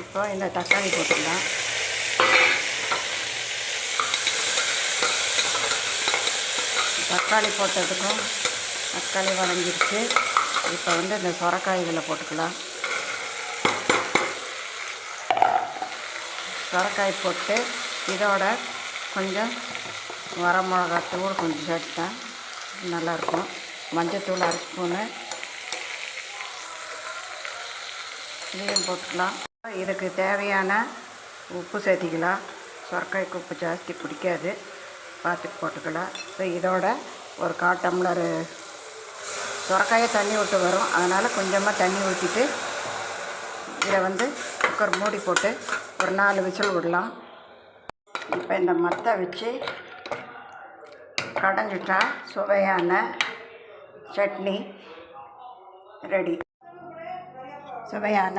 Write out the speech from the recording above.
இப்போ இந்த தக்காளி போட்டுக்கலாம். தக்காளி போட்டதுக்கும் தக்காளி வதங்கிடுச்சு. இப்போ இந்த சொரக்காய் இதில் போட்டுக்கலாம். சொரக்காய் போட்டு இதோட கொஞ்சம் வரமிளகாத்தூள் கொஞ்சம் சேர்த்தா நல்லாயிருக்கும். மஞ்சத்தூள் 1/2 ஸ்பூனு இதையும் போட்டுக்கலாம். இதுக்கு தேவையான உப்பு சேர்த்திக்கலாம். சொரக்காய்க்கு உப்பு ஜாஸ்தி பிடிக்காது, பார்த்துட்டு போட்டுக்கலாம். ஸோ இதோட ஒரு 1/4 டம்ளர் சொரக்காயை தண்ணி விட்டு வரும், அதனால் கொஞ்சமாக தண்ணி ஊற்றிட்டு இதை குக்கர் மூடி போட்டு ஒரு 4 விசில் விடலாம். இப்போ இந்த மத்தை வச்சு கடைஞ்சிட்டா சுவையான சட்னி ரெடி. சுவையான